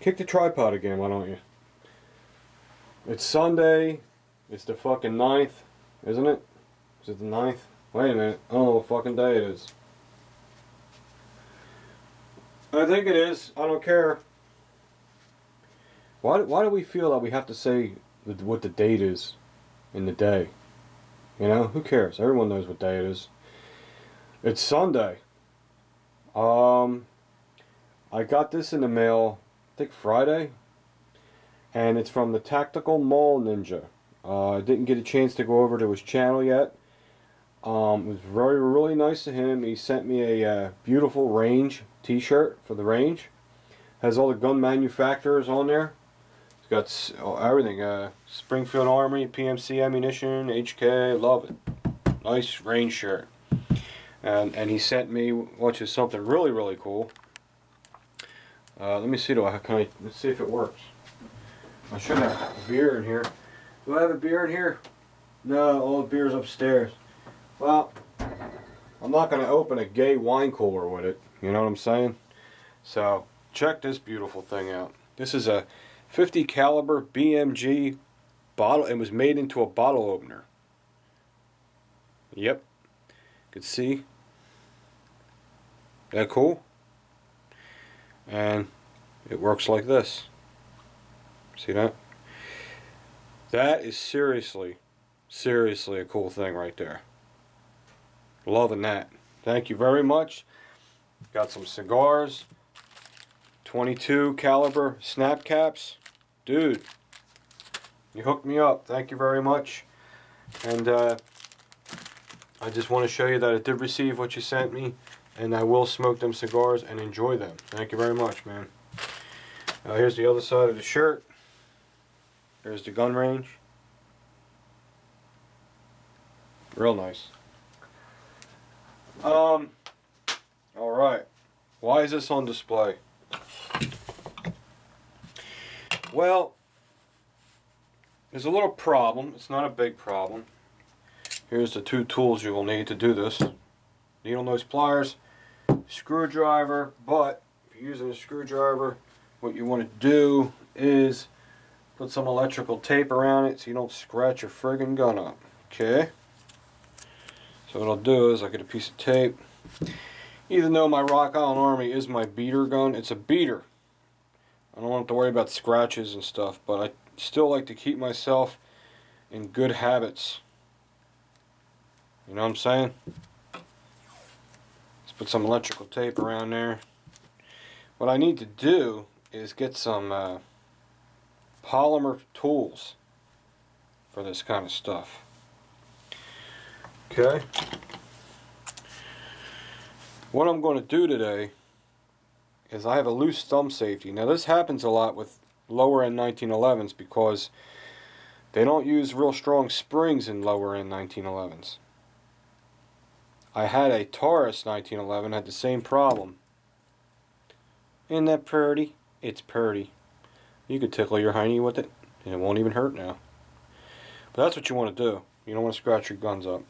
Kick the tripod again, why don't you? It's Sunday. It's the fucking 9th, isn't it? Is it the 9th? Wait a minute. I don't know what fucking day it is. I think it is. I don't care. Why do we feel that we have to say what the date is in the day? You know, who cares? Everyone knows what day it is. It's Sunday. I got this in the mail, I think Friday, and it's from the Tactical Mall Ninja. I didn't get a chance to go over to his channel yet. It was really nice of him. He sent me a beautiful range t-shirt for the range. Has all the gun manufacturers on there. It's got everything. Springfield Armory, PMC Ammunition, HK. Love it. Nice range shirt. And he sent me, which is something really cool. Let me see. Let's see if it works. I should have a beer in here. Do I have a beer in here? No, all the beer's upstairs. Well, I'm not going to open a gay wine cooler with it. You know what I'm saying? So, check this beautiful thing out. This is a 50 caliber BMG bottle. It was made into a bottle opener. Yep. You can see. That cool? And it works like this. See that? That is seriously a cool thing right there. Loving that. Thank you very much. Got some cigars. 22 caliber snap caps. Dude, you hooked me up. Thank you very much. And I just want to show you that I did receive what you sent me, and I will smoke them cigars and enjoy them. Thank you very much, man. Here's the other side of the shirt. There's the gun range. Real nice. Alright. Why is this on display? Well, there's a little problem. It's not a big problem. Here's the two tools you will need to do this. Needle nose pliers, screwdriver, but if you're using a screwdriver, what you want to do is put some electrical tape around it so you don't scratch your friggin' gun up. Okay? So what I'll do is I'll get a piece of tape. Even though my Rock Island Armory is my beater gun, it's a beater. I don't have to worry about scratches and stuff, but I still like to keep myself in good habits. You know what I'm saying? Let's put some electrical tape around there. What I need to do is get some polymer tools for this kind of stuff. Okay. What I'm going to do today is I have a loose thumb safety. Now this happens a lot with lower end 1911s because they don't use real strong springs in lower end 1911s. I had a Taurus 1911, had the same problem. Isn't that pretty? It's pretty. You could tickle your hiney with it and it won't even hurt now. But that's what you want to do. You don't want to scratch your guns up.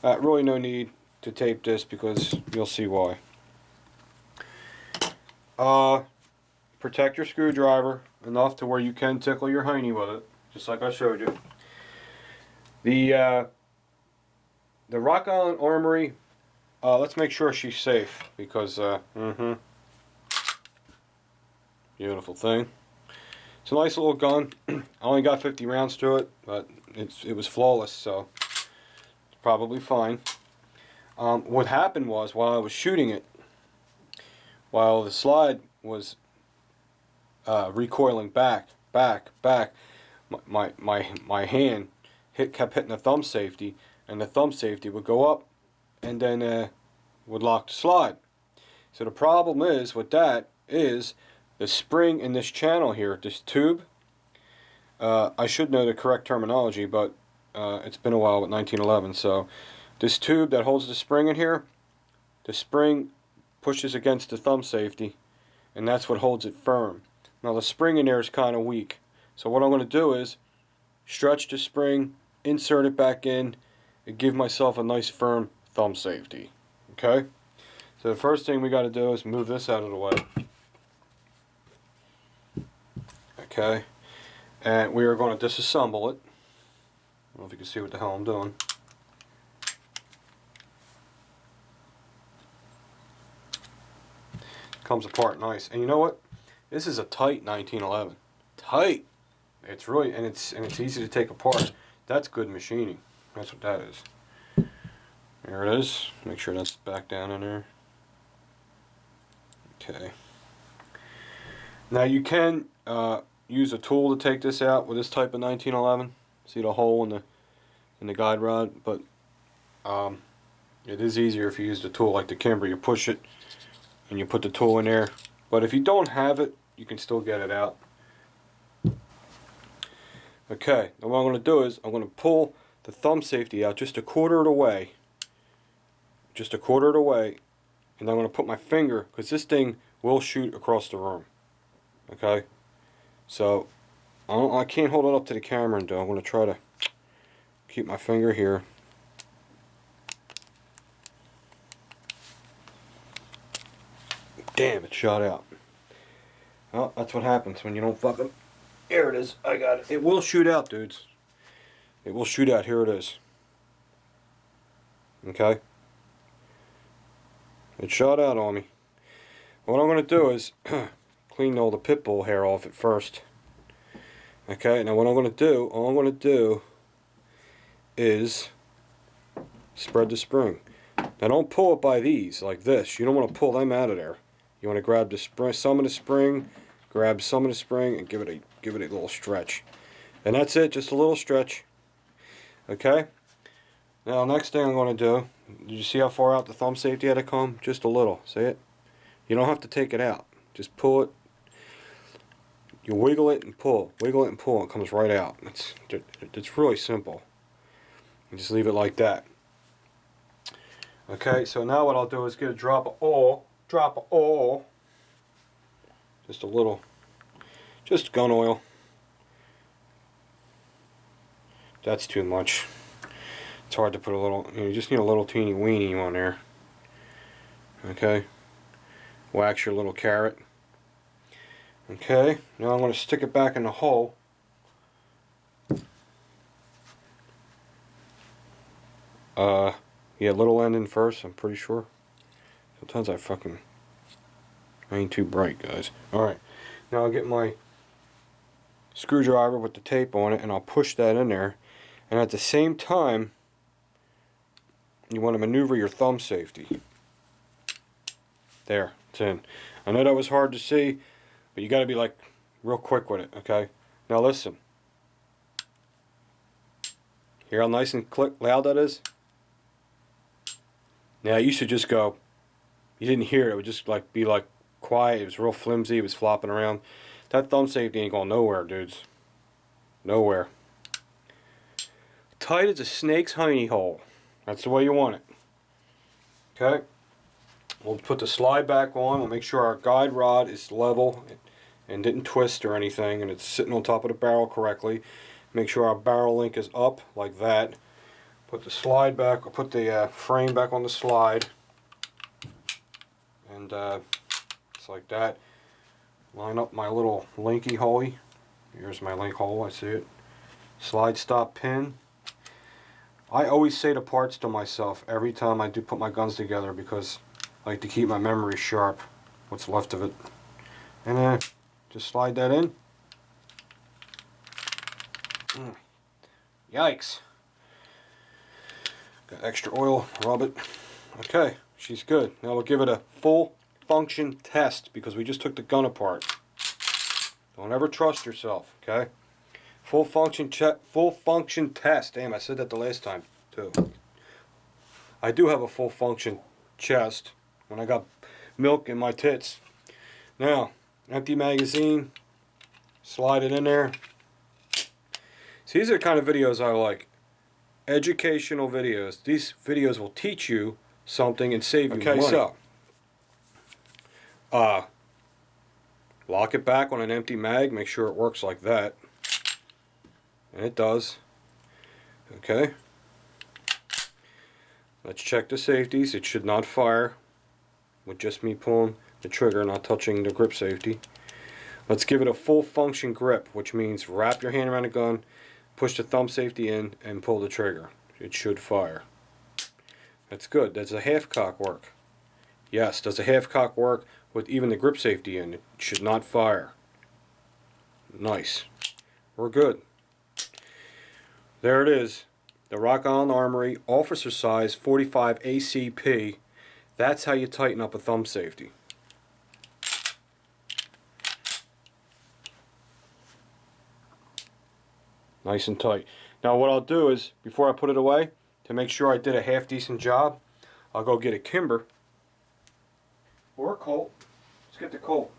Really no need to tape this because you'll see why. Protect your screwdriver enough to where you can tickle your hiney with it, just like I showed you. The Rock Island Armory, let's make sure she's safe because beautiful thing. It's a nice little gun. I only got 50 rounds to it, but it was flawless, so it's probably fine. What happened was, while I was shooting it, while the slide was recoiling back, my hand kept hitting the thumb safety, and the thumb safety would go up and then would lock the slide. So the problem is with that is the spring in this channel here, this tube. I should know the correct terminology, but it's been a while with 1911. So this tube that holds the spring in here, the spring pushes against the thumb safety, and that's what holds it firm. Now the spring in there is kind of weak. So what I'm going to do is stretch the spring, insert it back in, and give myself a nice firm thumb safety. Okay? So the first thing we got to do is move this out of the way. Okay, and we are going to disassemble it. I don't know if you can see what the hell I'm doing. Comes apart nice, and you know what? This is a tight 1911. Tight. It's really, and it's easy to take apart. That's good machining. That's what that is. There it is. Make sure that's back down in there. Okay. Now you can use a tool to take this out with this type of 1911. See the hole in the guide rod, but it is easier if you use the tool like the Kimber. You push it and you put the tool in there. But if you don't have it, you can still get it out. Okay, now what I'm going to do is I'm going to pull the thumb safety out just a quarter of the way. Just a quarter of the way. And I'm going to put my finger, because this thing will shoot across the room. Okay? So, I can't hold it up to the camera and do it. I'm going to try to keep my finger here. Damn, it shot out. Well, that's what happens when you don't fucking... Here it is. I got it. It will shoot out, dudes. It will shoot out. Here it is. Okay? It shot out on me. What I'm going to do is clean all the pit bull hair off at first. Okay, now what I'm going to do, all I'm going to do is spread the spring. Now don't pull it by these, like this. You don't want to pull them out of there. You want to grab the spring, some of the spring, grab some of the spring, and give it a little stretch. And that's it, just a little stretch. Okay? Now next thing I'm going to do, did you see how far out the thumb safety had to come? Just a little, see it? You don't have to take it out. Just pull it. You wiggle it and pull. Wiggle it and pull. It comes right out. It's really simple. You just leave it like that. Okay, so now what I'll do is get a drop of oil. Just a little. Just gun oil. That's too much. It's hard to put a little, you just need a little teeny weeny on there. Okay. Wax your little carrot. Okay. Now I'm going to stick it back in the hole. Yeah, little end in first, I'm pretty sure. Sometimes I ain't too bright, guys. Alright. Now I'll get my screwdriver with the tape on it and I'll push that in there. And at the same time, you want to maneuver your thumb safety. There, it's in. I know that was hard to see, but you got to be like real quick with it, okay? Now listen. Hear how nice and loud that is? Now it used to just go, you didn't hear it, it would just like be like quiet, it was real flimsy, it was flopping around. That thumb safety ain't going nowhere, dudes. Nowhere. Tight as a snake's hiney hole. That's the way you want it. Okay? We'll put the slide back on. We'll make sure our guide rod is level and didn't twist or anything, and it's sitting on top of the barrel correctly. Make sure our barrel link is up like that. Put the slide back, or put the frame back on the slide, and just like that. Line up my little linky hole. Here's my link hole. I see it. Slide stop pin. I always say the parts to myself every time I do put my guns together because I like to keep my memory sharp, what's left of it. And then just slide that in. Yikes. Got extra oil, rub it. Okay, she's good. Now we'll give it a full function test because we just took the gun apart. Don't ever trust yourself, okay? Full function test. Damn, I said that the last time too. I do have a full function chest when I got milk in my tits. Now, empty magazine, slide it in there. See, these are the kind of videos I like. Educational videos. These videos will teach you something and save you money. Okay, so lock it back on an empty mag. Make sure it works like that. And it does. Okay. Let's check the safeties. It should not fire with just me pulling the trigger, not touching the grip safety. Let's give it a full function grip, which means wrap your hand around the gun, push the thumb safety in, and pull the trigger. It should fire. That's good. Does a half cock work? Yes. Does a half cock work with even the grip safety in? It should not fire. Nice. We're good. There it is. The Island Armory officer size 45 ACP. That's how you tighten up a thumb safety. Nice and tight. Now what I'll do is, before I put it away, to make sure I did a half decent job, I'll go get a Kimber or a Colt. Let's get the Colt.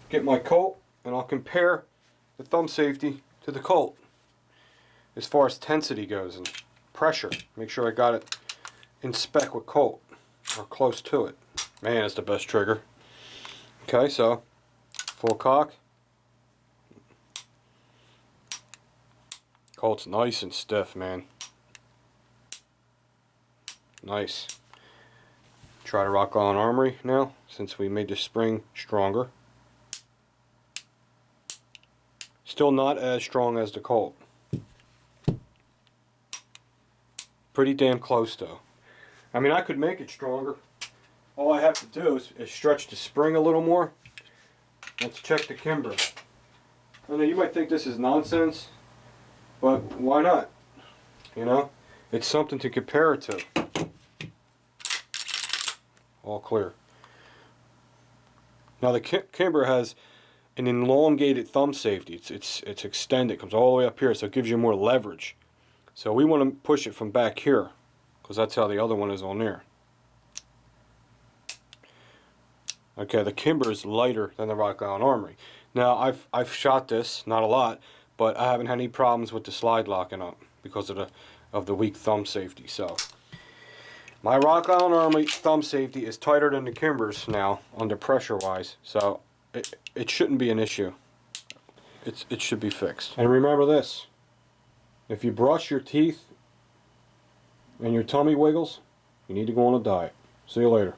Get my Colt, and I'll compare the thumb safety to the Colt as far as tensity goes and pressure. Make sure I got it in spec with Colt, or close to it. Man, it's the best trigger. Okay, so full cock. Colt's nice and stiff, man. Nice. Try to rock on Armory now, since we made the spring stronger. Still not as strong as the Colt. Pretty damn close though. I mean, I could make it stronger. All I have to do is stretch the spring a little more. Let's check the Kimber. I know you might think this is nonsense, but why not? You know, it's something to compare it to. All clear. Now the Kimber has an elongated thumb safety. It's extended. It comes all the way up here, so it gives you more leverage. So we want to push it from back here, because that's how the other one is on there. Okay, the Kimber is lighter than the Island Armory. Now I've shot this, not a lot, but I haven't had any problems with the slide locking up because of the weak thumb safety. So my Island Armory thumb safety is tighter than the Kimber's now under pressure wise, so it shouldn't be an issue. It should be fixed. And remember this: if you brush your teeth and your tummy wiggles, you need to go on a diet. See you later.